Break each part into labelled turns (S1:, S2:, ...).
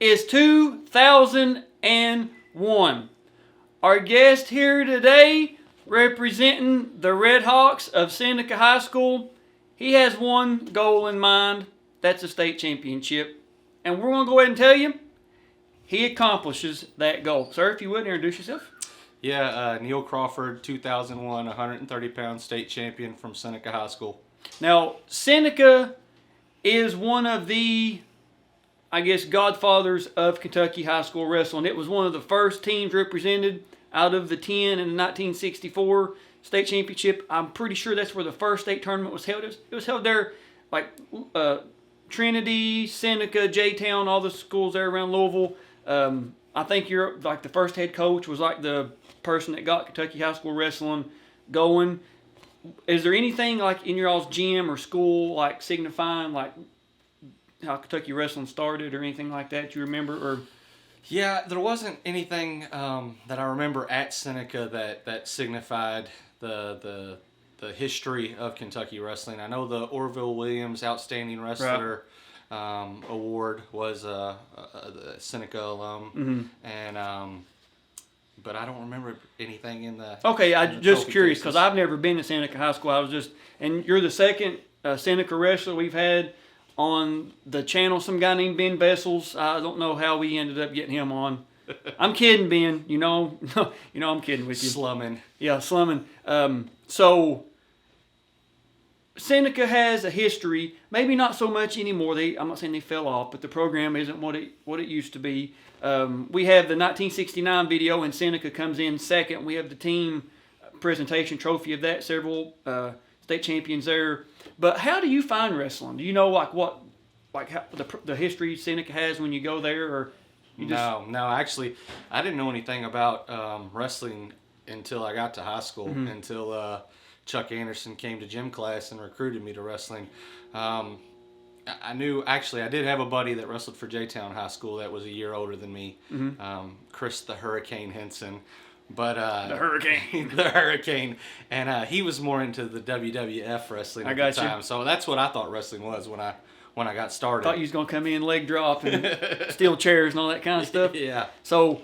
S1: is 2001. Our guest here today, representing the Red Hawks of Seneca High School, he has one goal in mind. That's a state championship. And we're going to go ahead and tell you, he accomplishes that goal. Sir, if you would, introduce yourself.
S2: Yeah, Neal Crawford, 2001, 130-pound state champion from Seneca High School.
S1: Now, Seneca is one of the, I guess, godfathers of Kentucky high school wrestling. It was one of the first teams represented out of the 10 in the 1964 state championship. I'm pretty sure that's where the first state tournament was held. It was held there, like Trinity, Seneca, J-Town, all the schools there around Louisville. I think you're like the first head coach was like the person that got Kentucky high school wrestling going. Is there anything like in your all's gym or school like signifying like how Kentucky wrestling started or anything like that you remember? Or
S2: yeah, there wasn't anything that I remember at Seneca that signified the history of Kentucky wrestling. I know the Orville Williams Outstanding Wrestler award was a Seneca alum, and but I don't remember anything in the.
S1: Okay, I'm just curious because I've never been to Seneca High School. I was just, and you're the second Seneca wrestler we've had on the channel. Some guy named Ben Vessels. I don't know how we ended up getting him on. I'm kidding, Ben. You know I'm kidding with you.
S2: Slumming.
S1: Yeah, slumming. So Seneca has a history. Maybe not so much anymore. I'm not saying they fell off, but the program isn't what it used to be. We have the 1969 video, and Seneca comes in second. We have the team presentation trophy of that. Several state champions there. But how do you find wrestling? Do you know how the history Seneca has when you go there, or you just...
S2: No. Actually, I didn't know anything about wrestling until I got to high school. Until Chuck Anderson came to gym class and recruited me to wrestling. I did have a buddy that wrestled for J-Town High School that was a year older than me, Chris the Hurricane Henson. But
S1: the Hurricane,
S2: and he was more into the WWF wrestling at the time. So that's what I thought wrestling was when I got started.
S1: Thought you was gonna come in leg drop and steal chairs and all that kind of stuff.
S2: Yeah.
S1: So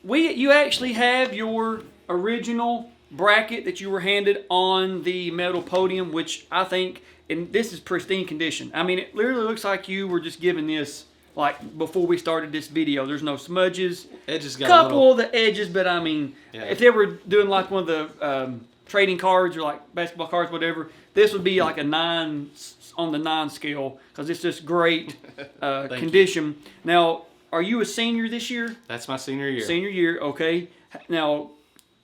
S1: you actually have your original bracket that you were handed on the metal podium, which I think, and this is pristine condition. I mean, it literally looks like you were just given this like before we started this video. There's no smudges.
S2: Edges got
S1: couple of the edges, but I mean,
S2: yeah.
S1: If they were doing like one of the trading cards or like basketball cards, whatever, this would be like a 9 on the 9 scale because it's just great condition.
S2: You.
S1: Now, are you a senior this year?
S2: That's my senior year.
S1: Senior year, okay. Now,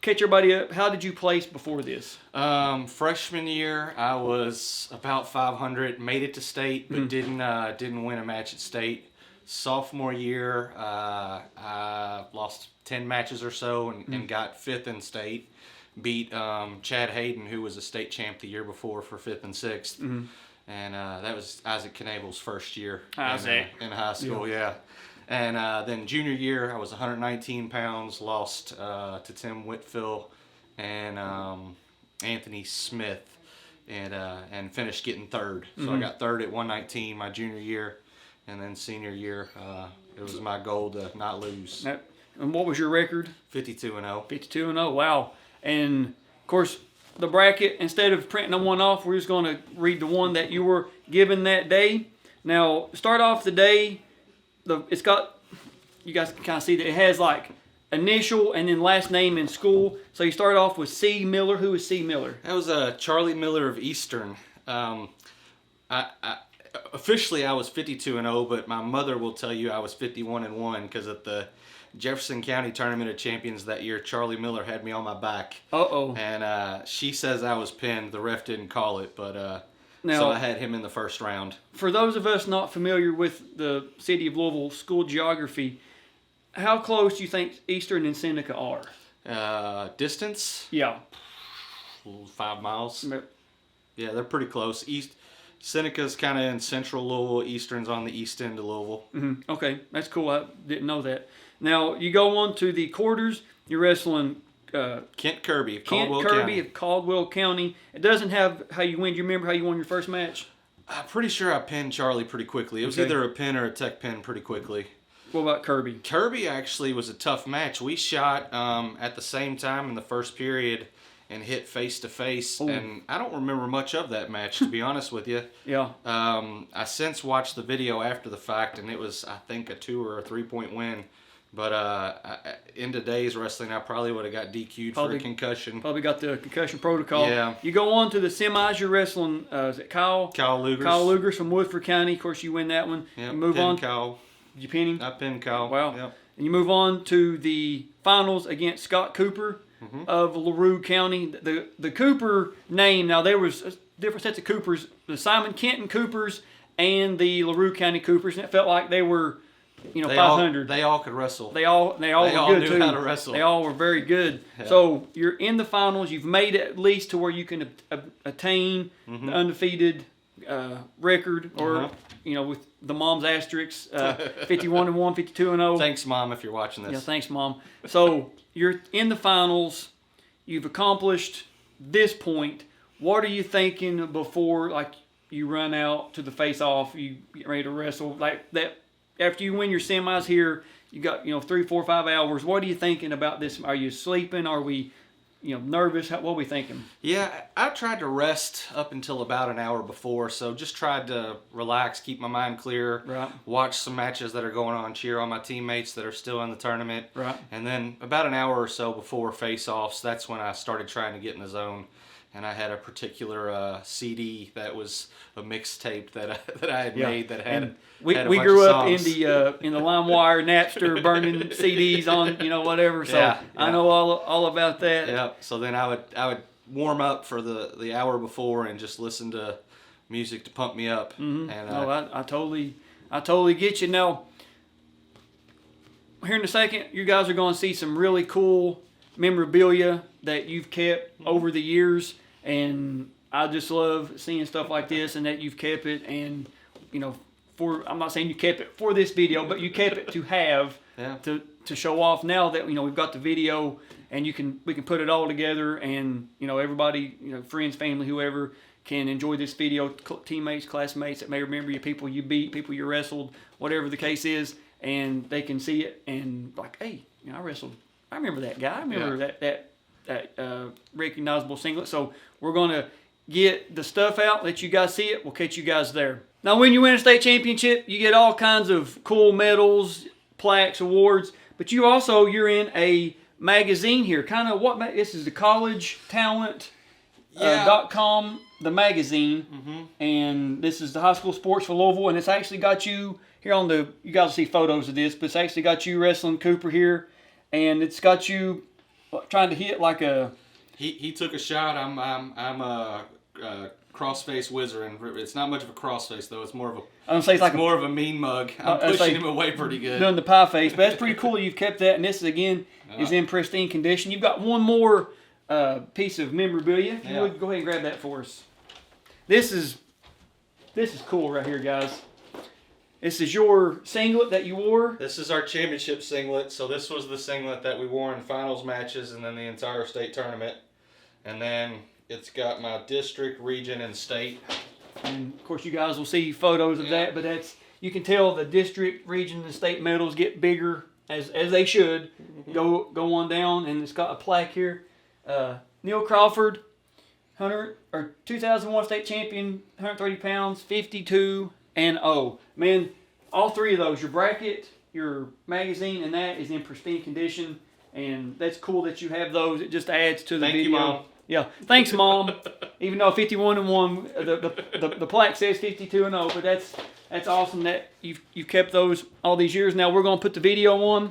S1: catch everybody up. How did you place before this?
S2: Freshman year, I was about 500. Made it to state, but didn't win a match at state. Sophomore year, I lost 10 matches or so and got 5th in state. Beat Chad Hayden, who was a state champ the year before for 5th and 6th. And that was Isaac Knable's first year in high school, yeah. And then junior year, I was 119 pounds, lost to Tim Whitfill and Anthony Smith, and finished getting 3rd. So I got 3rd at 119 my junior year. And then senior year, it was my goal to not lose.
S1: And what was your record?
S2: 52-0.
S1: 52-0, wow. And, of course, the bracket, instead of printing one off, we're just going to read the one that you were given that day. Now, start off the day, it's got, you guys can kind of see that it has like initial and then last name in school. So you start off with C. Miller. Who is C. Miller?
S2: That was Charlie Miller of Eastern. Officially, I was 52-0, but my mother will tell you I was 51-1 because at the Jefferson County Tournament of Champions that year, Charlie Miller had me on my back. And she says I was pinned. The ref didn't call it, but so I had him in the first round.
S1: For those of us not familiar with the city of Louisville school geography, how close do you think Eastern and Seneca are?
S2: Distance?
S1: Yeah.
S2: 5 miles. Yeah, they're pretty close. Seneca's kind of in central Louisville. Eastern's on the east end of Louisville.
S1: Okay, that's cool. I didn't know that. Now, you go on to the quarters. You're wrestling
S2: Kent Kirby of
S1: Caldwell County. It doesn't have how you win. Do you remember how you won your first match?
S2: I'm pretty sure I pinned Charlie pretty quickly. It was either a pin or a tech pin pretty quickly.
S1: What about Kirby?
S2: Kirby actually was a tough match. We shot at the same time in the first period and hit face to face, and I don't remember much of that match, to be honest with you.
S1: Yeah.
S2: I since watched the video after the fact, and it was, I think, a 2 or a 3 point win. But in today's wrestling, I probably would have got DQ'd for a concussion.
S1: Probably got the concussion protocol.
S2: Yeah.
S1: You go on to the semis. You're wrestling. Is it Kyle?
S2: Kyle Lugers.
S1: Kyle Lugers from Woodford County. Of course, you win that one.
S2: Yep.
S1: You move on.
S2: Kyle.
S1: You pin him?
S2: I pinned Kyle.
S1: Wow.
S2: Yep.
S1: And you move on to the finals against Scott Cooper of LaRue County. The Cooper name, now there was different sets of Coopers, the Simon Kenton Coopers and the LaRue County Coopers, and it felt like they were, 500.
S2: They all could wrestle.
S1: They all were good
S2: knew
S1: too.
S2: how to wrestle.
S1: They all were very good.
S2: Yeah.
S1: So you're in the finals. You've made it at least to where you can attain the undefeated record, or with the mom's asterisks, 51-1, 52-0.
S2: Thanks, Mom, if you're watching this.
S1: Yeah, thanks, Mom. So you're in the finals. You've accomplished this point. What are you thinking before, like, you run out to the face-off, you get ready to wrestle, like that? After you win your semis here, you got 3, 4, 5 hours. What are you thinking about this? Are you sleeping? Are we nervous? What are we thinking?
S2: Yeah, I tried to rest up until about an hour before, so just tried to relax, keep my mind clear,
S1: Right.
S2: watch some matches that are going on, cheer on my teammates that are still in the tournament.
S1: Right.
S2: And then about an hour or so before face-offs, that's when I started trying to get in the zone. And I had a particular CD that was a mixtape that I had made that had.
S1: We
S2: had a bunch
S1: grew
S2: of
S1: up in
S2: songs.
S1: the LimeWire, Napster, burning CDs on whatever. So
S2: Yeah,
S1: I
S2: yeah.
S1: know all about that.
S2: Yep. So then I would warm up for the hour before and just listen to music to pump me up.
S1: Mm-hmm.
S2: And
S1: No, I totally get you. Now, here in a second, you guys are going to see some really cool memorabilia that you've kept over the years, and I just love seeing stuff like this, and that you've kept it, and I'm not saying you kept it for this video, but you kept it to have to show off. Now that we've got the video, and we can put it all together, and everybody, friends, family, whoever, can enjoy this video. Teammates, classmates that may remember you, people you beat, people you wrestled, whatever the case is, and they can see it and like, hey, I wrestled. I remember that guy. I remember that recognizable singlet. So we're gonna get the stuff out, let you guys see it. We'll catch you guys there. Now, when you win a state championship, you get all kinds of cool medals, plaques, awards, but you're in a magazine here. Kind of this is the College Talent .com, the magazine, and this is the high school sports for Louisville, and it's actually got you here you guys will see photos of this, but it's actually got you wrestling Cooper here, and it's got you trying to hit like a...
S2: He took a shot. I'm a crossface wizard, and it's not much of a crossface though. It's more of a.
S1: I'm gonna say it's
S2: more of a mean mug. I'm pushing him away pretty good.
S1: Doing the pie face, but that's pretty cool. You've kept that, and this is in pristine condition. You've got one more piece of memorabilia. If you would go ahead and grab that for us. This is cool right here, guys. This is your singlet that you wore.
S2: This is our championship singlet. So this was the singlet that we wore in finals matches and then the entire state tournament. And then it's got my district, region, and state.
S1: And of course, you guys will see photos of that. But you can tell the district, region, and state medals get bigger as they should. Go on down, and it's got a plaque here. Neal Crawford, 2001 state champion, 130 pounds, 52-0. Man, all three of those, your bracket, your magazine, and that is in pristine condition, and that's cool that you have those. It just adds to the video.
S2: Thank you, Mom.
S1: Yeah, thanks, Mom. Even though 51-1, the plaque says 52-0, but that's awesome that you've kept those all these years. Now we're gonna put the video on.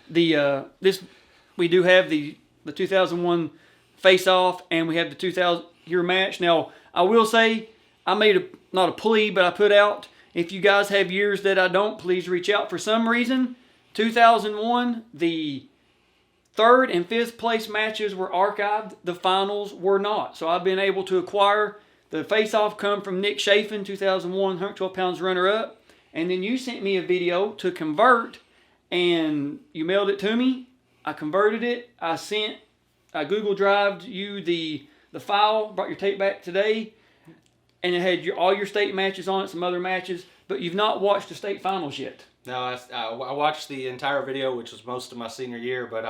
S1: We do have the 2001 face-off, and we have the 2000 year match. Now I will say, I made not a plea, but I put out, if you guys have years that I don't, please reach out. For some reason, 2001, the 3rd and 5th place matches were archived. The finals were not. So I've been able to acquire the face-off come from Nick Chafin, 2001, 112 pounds runner-up. And then you sent me a video to convert, and you mailed it to me. I converted it. I Google Drived you the file, brought your tape back today. And it had all your state matches on it, some other matches, but you've not watched the state finals yet.
S2: No, I watched the entire video, which was most of my senior year, but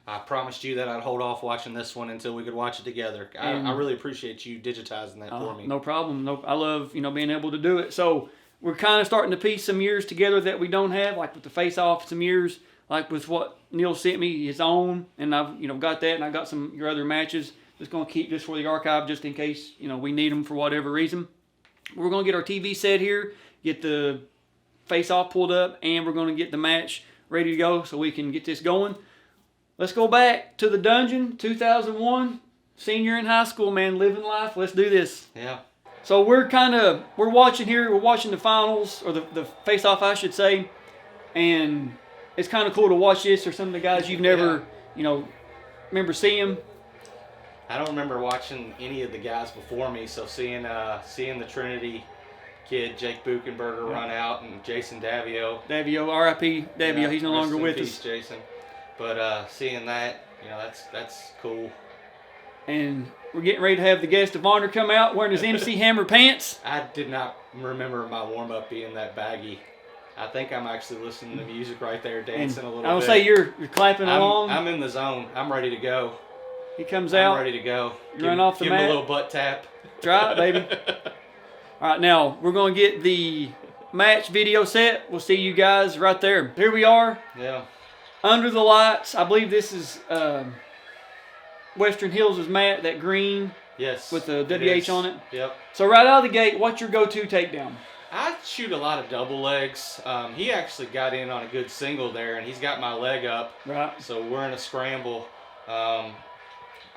S2: I promised you that I'd hold off watching this one until we could watch it together. I really appreciate you digitizing that for me.
S1: No problem. No, I love being able to do it. So we're kind of starting to piece some years together that we don't have, like with the face-off, some years like with what Neal sent me his own, and I've got that, and I got some your other matches. Just gonna keep just for the archive, just in case we need them for whatever reason. We're gonna get our TV set here, get the face-off pulled up, and we're gonna get the match ready to go so we can get this going. Let's go back to the dungeon, 2001, senior in high school, man, living life. Let's do this.
S2: Yeah.
S1: So we're watching here. We're watching the finals, or the face-off, I should say, and it's kind of cool to watch this, or some of the guys you've never, remember seeing.
S2: I don't remember watching any of the guys before me, so seeing the Trinity kid, Jake Buchenberger, run out, and Jason Davio.
S1: R.I.P. Davio, he's no longer with us.
S2: Jason. But seeing that, that's cool.
S1: And we're getting ready to have the guest of honor come out wearing his MC Hammer pants.
S2: I did not remember my warm-up being that baggy. I think I'm actually listening to music right there, dancing a little bit.
S1: I would say you're clapping along.
S2: I'm in the zone. I'm ready to go.
S1: He comes out.
S2: I'm ready to go.
S1: Run off the mat.
S2: Give him a little butt tap.
S1: Try it, baby. All right, now we're going to get the match video set. We'll see you guys right there. Here we are.
S2: Yeah.
S1: Under the lights. I believe this is Western Hills' mat, that green.
S2: Yes.
S1: With the WH on it.
S2: Yep.
S1: So right out of the gate, what's your go-to takedown?
S2: I shoot a lot of double legs. He actually got in on a good single there, and he's got my leg up.
S1: Right.
S2: So we're in a scramble.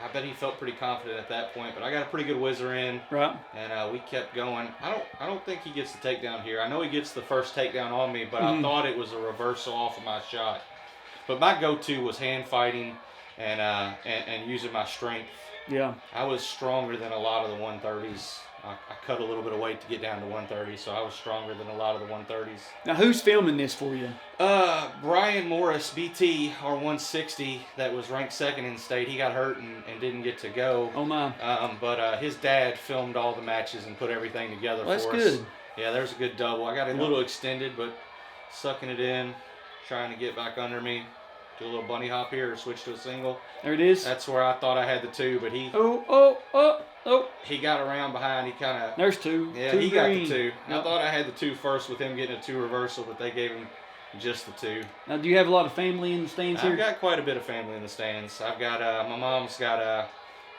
S2: I bet he felt pretty confident at that point, but I got a pretty good whizzer in.
S1: Right.
S2: And we kept going. I don't think he gets the takedown here. I know he gets the first takedown on me, but I thought it was a reversal off of my shot. But my go-to was hand fighting and using my strength.
S1: Yeah.
S2: I was stronger than a lot of the 130s. I cut a little bit of weight to get down to 130, so I was stronger than a lot of the 130s.
S1: Now, who's filming this for you?
S2: Brian Morris, BT, our 160, that was ranked second in state. He got hurt and didn't get to go.
S1: Oh, my.
S2: But his dad filmed all the matches and put everything together for us.
S1: That's good.
S2: Yeah, there's a good double. I got a little extended, but sucking it in, trying to get back under me. Do a little bunny hop here or switch to a single.
S1: There it is.
S2: That's where I thought I had the two, but he...
S1: Oh.
S2: He got around behind. He kind of...
S1: There's two.
S2: Yeah,
S1: two
S2: he
S1: green.
S2: got the two.
S1: Yep.
S2: I thought I had the two first with him getting a two reversal, but they gave him just the two.
S1: Now, do you have a lot of family in the stands here?
S2: I've got quite a bit of family in the stands. I've got... my mom's got a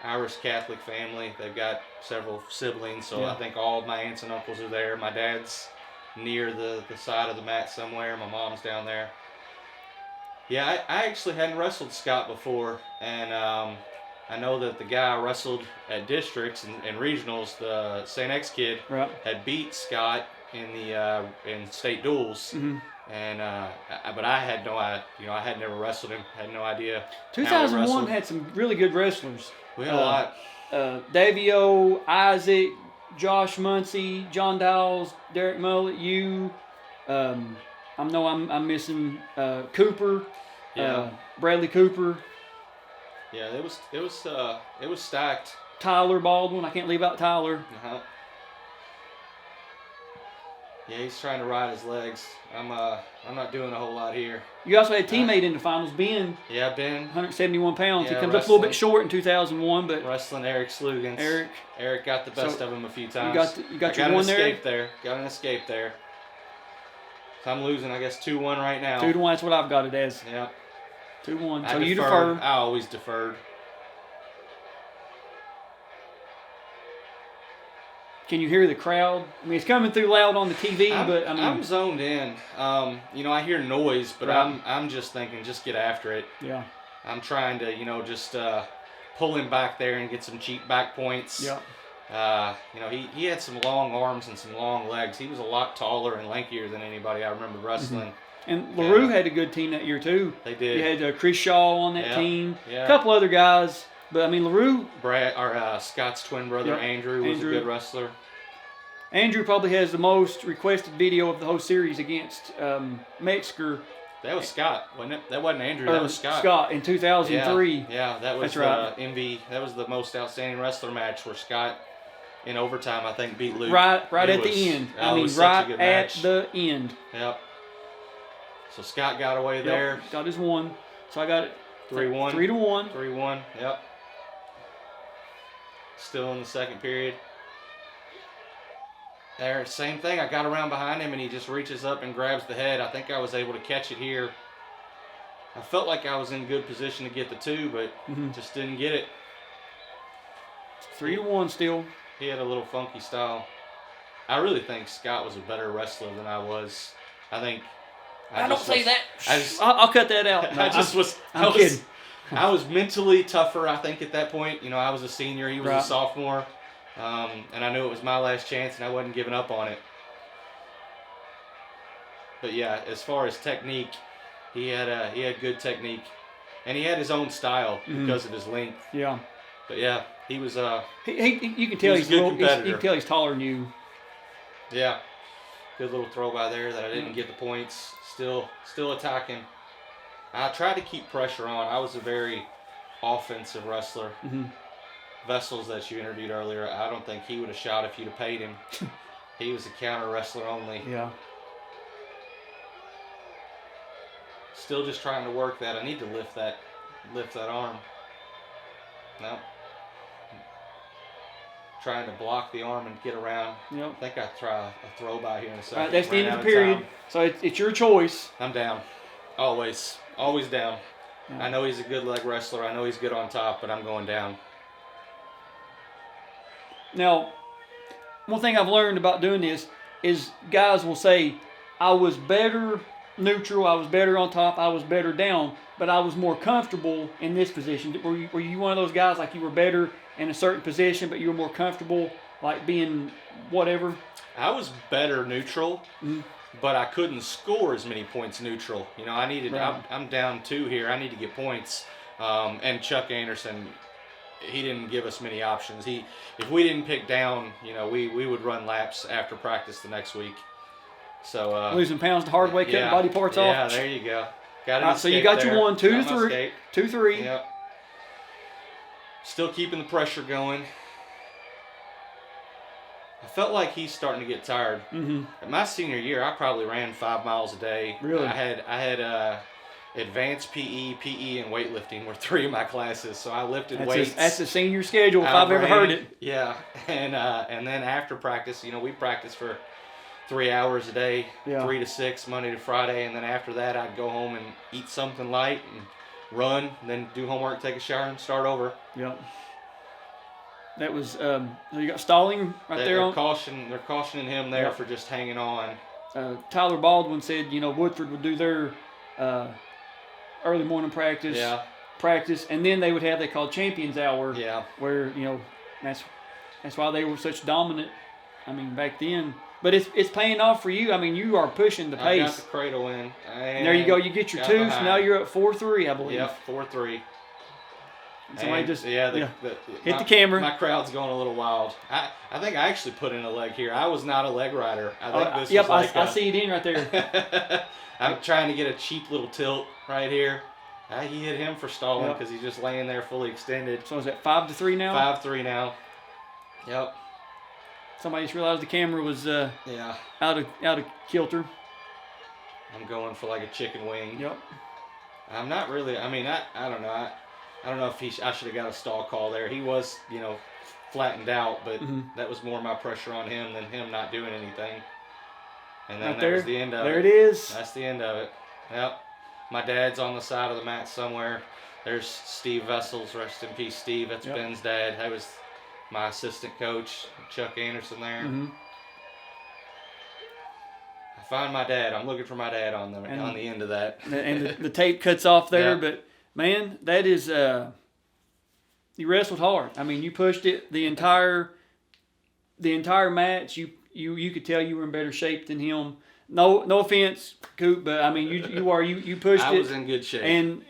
S2: Irish Catholic family. They've got several siblings, so I think all of my aunts and uncles are there. My dad's near the side of the mat somewhere. My mom's down there. Yeah, I actually hadn't wrestled Scott before, and I know that the guy I wrestled at districts and regionals, the St. X kid, had beat Scott in the in state duels, and but I had no idea. I had never wrestled him. Had no idea.
S1: 2001 had some really good wrestlers.
S2: We had a lot.
S1: Davio, Isaac, Josh Muncie, John Dowles, Derek Mullet, you. I'm missing Cooper. Bradley Cooper.
S2: Yeah, it was stacked.
S1: Tyler Baldwin. I can't leave out Tyler.
S2: Yeah, he's trying to ride his legs. I'm not doing a whole lot here.
S1: You also had a teammate in the finals, Ben.
S2: Yeah, Ben.
S1: 171 pounds.
S2: Yeah,
S1: he comes up a little bit short in 2001, but
S2: wrestling Eric Slugans. Eric got the best of him a few times.
S1: You got your one there.
S2: Got an escape there. So I'm losing, I guess, 2-1 right now.
S1: 2-1. That's what I've got it as.
S2: Yeah.
S1: 2-1. So you defer.
S2: I always deferred.
S1: Can you hear the crowd? I mean, it's coming through loud on the TV, but I mean,
S2: I'm zoned in. I hear noise, but I'm just thinking, just get after it.
S1: Yeah.
S2: I'm trying to, just pull him back there and get some cheap back points.
S1: Yeah.
S2: He had some long arms and some long legs. He was a lot taller and lankier than anybody I remember wrestling.
S1: And LaRue had a good team that year too.
S2: They did.
S1: You had Chris Shaw on that team.
S2: Yeah.
S1: A couple other guys, but I mean LaRue.
S2: Scott's twin brother Andrew was a good wrestler.
S1: Andrew probably has the most requested video of the whole series against Metzger.
S2: That was Scott, wasn't it? That wasn't Andrew. That was Scott.
S1: Scott in 2003.
S2: Yeah, that was MV. That was the most outstanding wrestler match where Scott, in overtime, I think beat Luke.
S1: Right at the end. I mean, right at the end.
S2: Yep. So Scott got away there.
S1: Yep, got his one. So I got it
S2: 3-1.
S1: 3-1.
S2: 3-1. Yep. Still in the second period. There, same thing. I got around behind him and he just reaches up and grabs the head. I think I was able to catch it here. I felt like I was in good position to get the 2, but just didn't get it.
S1: 3-1 still.
S2: He had a little funky style. I really think Scott was a better wrestler than I was. I think.
S1: Don't say that. I'll cut that out. No, I'm kidding.
S2: I was mentally tougher, I think, at that point. You know, I was a senior. He was a sophomore. And I knew it was my last chance, and I wasn't giving up on it. But yeah, as far as technique, he had good technique, and he had his own style because of his length.
S1: Yeah.
S2: But yeah, he was.
S1: You can tell he's a good competitor. You can tell he's taller than you.
S2: Yeah. Good little throw by there that I didn't get the points. Still attacking. I tried to keep pressure on. I was a very offensive wrestler. Vessels that you interviewed earlier, I don't think he would have shot if you'd have paid him. He was a counter wrestler only.
S1: Yeah.
S2: Still just trying to work that. I need to lift that arm. No. Trying to block the arm and get around.
S1: Yep.
S2: I think I'll try a throw by here in a second.
S1: All right, that's the end of the period. So it's your choice.
S2: I'm down. Always down. Yeah. I know he's a good leg wrestler. I know he's good on top, but I'm going down.
S1: Now, one thing I've learned about doing this is guys will say, I was better neutral, I was better on top, I was better down, but I was more comfortable in this position. Were you one of those guys like you were better in a certain position, but you were more comfortable like being whatever?
S2: I was better neutral, but I couldn't score as many points neutral. You know, I needed. Right. I'm down 2 here. I need to get points. And Chuck Anderson, he didn't give us many options. If we didn't pick down, you know, we would run laps after practice the next week. So
S1: losing pounds the hard way, cutting body parts off.
S2: Yeah, there you go. Got it.
S1: So you got your 1, 2 to 3, 2-3.
S2: Yep. Still keeping the pressure going. I felt like he's starting to get tired. At my senior year, I probably ran 5 miles a day.
S1: Really?
S2: I had advanced PE, and weightlifting were 3 of my classes, so I lifted weights.
S1: That's a senior schedule if I've ever heard it.
S2: Yeah, and then after practice, you know, we practiced for 3 hours a day, 3 to 6, Monday to Friday, and then after that, I'd go home and eat something light and run, and then do homework, take a shower, and start over.
S1: Yep. That was so you got Stalling there.
S2: They're cautioning him there for just hanging on.
S1: Tyler Baldwin said, you know, Woodford would do their early morning practice, and then they would have they called Champions Hour, where you know that's why they were such dominant. I mean, back then. But it's paying off for you. I mean, you are pushing the pace.
S2: I got the cradle in.
S1: And there you go. You get your 2, so now you're at 4-3, I believe.
S2: Yep, 4-3.
S1: Somebody just hit
S2: the
S1: camera.
S2: My crowd's going a little wild. I think I actually put in a leg here. I was not a leg rider. I think this was
S1: I see it in right there.
S2: I'm trying to get a cheap little tilt right here. He hit him for stalling because he's just laying there fully extended.
S1: So is that 5-3 now?
S2: 5-3 now. Yep.
S1: Somebody just realized the camera was out of kilter.
S2: I'm going for like a chicken wing.
S1: Yep.
S2: I'm not really. I mean, I don't know. I don't know if I should have got a stall call there. He was, you know, flattened out, but that was more my pressure on him than him not doing anything. And then that was the end of it.
S1: There it is.
S2: That's the end of it. Yep. My dad's on the side of the mat somewhere. There's Steve Vessels. Rest in peace, Steve. That's Ben's dad. That was my assistant coach, Chuck Anderson there. I find my dad. I'm looking for my dad on the end of that.
S1: And the tape cuts off there, but man, that is you wrestled hard. I mean, you pushed it the entire match. You could tell you were in better shape than him. No offense, Coop, but I mean you pushed it.
S2: I was in good shape. And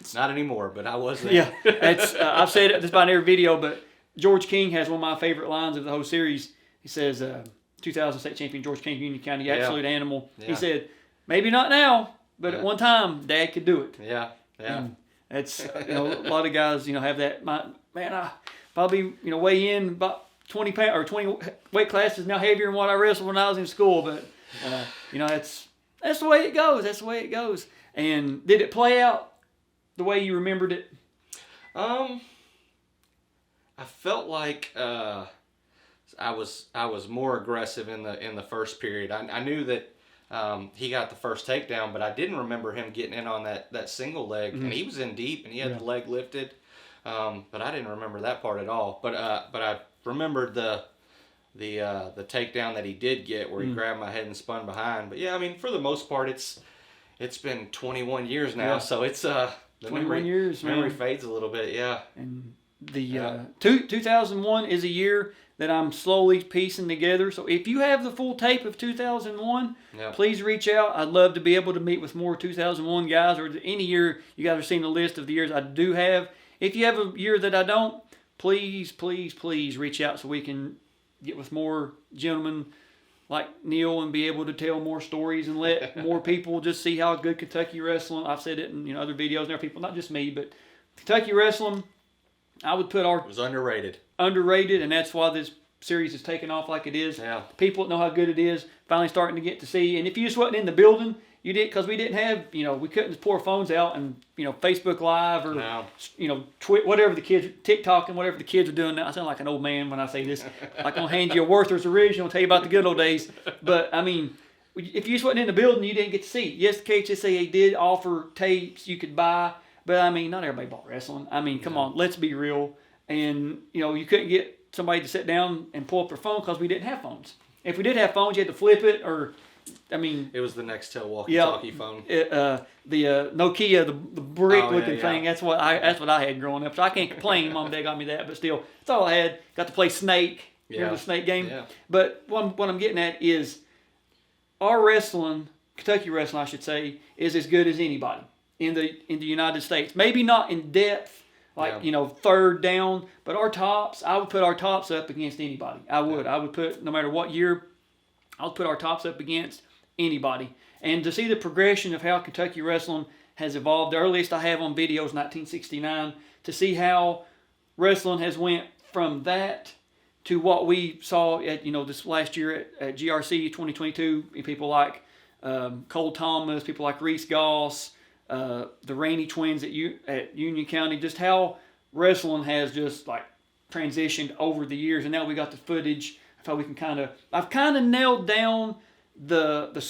S2: it's not anymore, but I was there.
S1: Yeah, that's I've said it just about in every video, but George King has one of my favorite lines of the whole series. He says, 2000 state champion George King, Union County, absolute animal. Yeah. He said, maybe not now, but at one time, Dad could do it.
S2: Yeah, yeah.
S1: And that's, you know, a lot of guys, you know, have that. I probably, you know, weigh in about 20 pounds or 20 weight classes now heavier than what I wrestled when I was in school, but, you know, that's the way it goes. That's the way it goes. And did it play out the way you remembered it?
S2: I felt like I was more aggressive in the first period. I knew that he got the first takedown, but I didn't remember him getting in on that single leg, and he was in deep and he had the leg lifted. But I didn't remember that part at all. But I remembered the takedown that he did get, where he grabbed my head and spun behind. But yeah, I mean, for the most part, it's been 21 years now, so it's the
S1: 21 years,
S2: memory
S1: man.
S2: fades a little bit. Yeah.
S1: And the 2001 is a year that I'm slowly piecing together. So if you have the full tape of 2001, please reach out. I'd love to be able to meet with more 2001 guys, or any year you guys have seen the list of the years I do have. If you have a year that I don't, please, please, please reach out so we can get with more gentlemen like Neal and be able to tell more stories and let more people just see how good Kentucky wrestling. I've said it in other videos and other people, not just me, but Kentucky wrestling, I would put
S2: It was underrated.
S1: Underrated, and that's why this series is taking off like it is.
S2: Yeah.
S1: People that know how good it is finally starting to get to see. And if you just wasn't in the building, you did, because we didn't have, we couldn't just pour our phones out and Facebook Live or whatever the kids, TikTok and whatever the kids are doing now. I sound like an old man when I say this. Like I'm gonna hand you a Werther's original and tell you about the good old days. But I mean, if you just wasn't in the building, you didn't get to see. Yes, the KHSAA did offer tapes you could buy, but I mean, not everybody bought wrestling. I mean, come on, let's be real. And you couldn't get somebody to sit down and pull up their phone because we didn't have phones. If we did have phones, you had to flip it, or it
S2: was the Nextel walkie-talkie phone.
S1: The Nokia, the brick-looking thing. That's what I had growing up. So I can't complain. Mom and Dad got me that, but still, that's all I had. Got to play Snake. Remember the Snake game? Yeah. But what I'm getting at is our wrestling, Kentucky wrestling, I should say, is as good as anybody in the United States. Maybe not in depth, third down, but our tops, I would put our tops up against anybody. I would. I would put, no matter what year, I would put our tops up against anybody. And to see the progression of how Kentucky wrestling has evolved, the earliest I have on video is 1969, to see how wrestling has went from that to what we saw at, this last year at GRC 2022, people like Cole Thomas, people like Reese Goss, the Rainey twins at Union County, just how wrestling has just transitioned over the years. And now we got the footage of how we can I've kind of nailed down the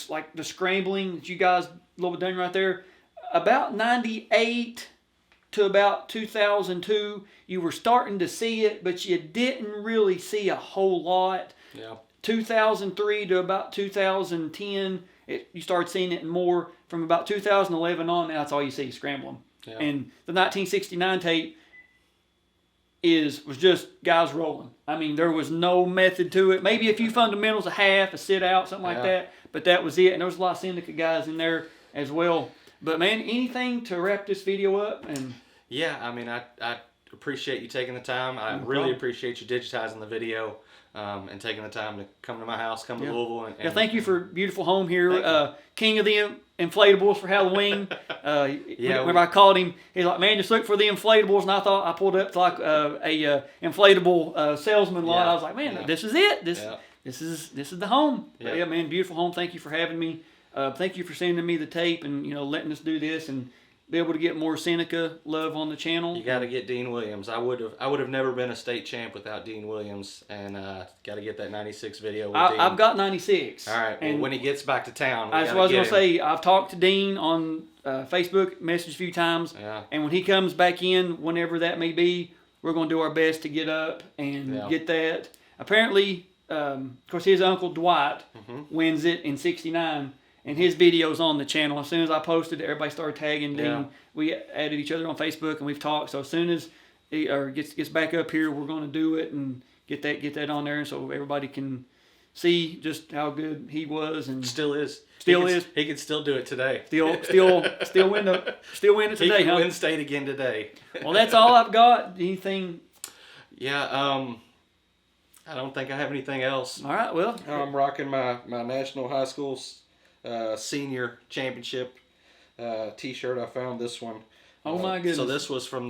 S1: scrambling that you guys a little bit done right there. About 98 to about 2002, you were starting to see it, but you didn't really see a whole lot. Yeah. 2003 to about 2010, you started seeing it more. From about 2011 on, now that's all you see, scrambling. Yeah. And the 1969 tape was just guys rolling. I mean, there was no method to it. Maybe a few fundamentals, a half, a sit out, something like that. But that was it. And there was a lot of Seneca guys in there as well. But man, anything to wrap this video up? And
S2: yeah, I mean, I appreciate you taking the time. I really appreciate you digitizing the video. And taking the time to come to my house, come to Louisville. And
S1: thank you for beautiful home here. King of the inflatables for Halloween. Whenever I called him, he's like, man, just look for the inflatables. And I pulled up to a inflatable salesman lot. I was like, man, this is it. This is the home. Yeah, man, beautiful home. Thank you for having me. Thank you for sending me the tape and letting us do this and be able to get more Seneca love on the channel.
S2: You got to get Dean Williams. I would have never been a state champ without Dean Williams, and got to get that 96 video with Dean.
S1: I've got 96.
S2: All right, well, when he gets back to town,
S1: I was going to say, I've talked to Dean on Facebook, messaged a few times, and when he comes back in, whenever that may be, we're going to do our best to get up and get that. Apparently, of course, his uncle Dwight wins it in 69. And his video's on the channel. As soon as I posted it, everybody started tagging Dean. We added each other on Facebook and we've talked. So as soon as he gets back up here, we're going to do it and get that on there, so everybody can see just how good he was and
S2: still is. He can still do it today.
S1: Still win it today.
S2: He can win state again today.
S1: Well, that's all I've got. Anything?
S2: Yeah. I don't think I have anything else.
S1: All right. Well,
S2: I'm rocking my National High School Senior Championship T-shirt. I found this one.
S1: Oh my goodness!
S2: So this was from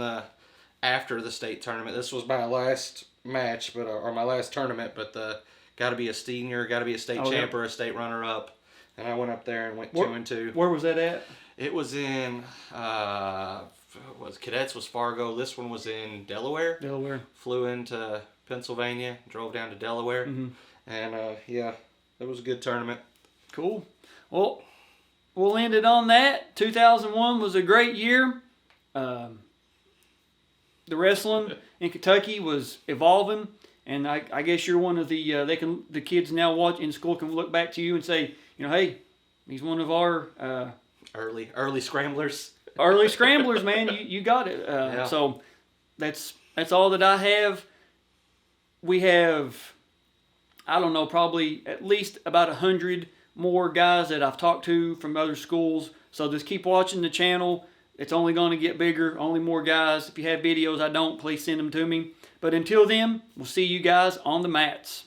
S2: after the state tournament. This was my last match, or my last tournament. But got to be a senior, got to be a state champ or a state runner-up. and I went up there and went 2-2.
S1: Where was that at?
S2: It was in cadets was Fargo. This one was in Delaware.
S1: Delaware.
S2: Flew into Pennsylvania, drove down to Delaware, and yeah, it was a good tournament.
S1: Cool. Well, we'll end it on that. 2001 was a great year. The wrestling in Kentucky was evolving, and I guess you're one of the kids now watch in school can look back to you and say, hey, he's one of our
S2: early scramblers.
S1: Early scramblers, man. You got it.
S2: Yeah.
S1: So that's all that I have. We have, I don't know, probably at least about 100 more guys that I've talked to from other schools. So just keep watching the channel. It's only going to get bigger, only more guys. If you have videos I don't, please send them to me. But until then, we'll see you guys on the mats.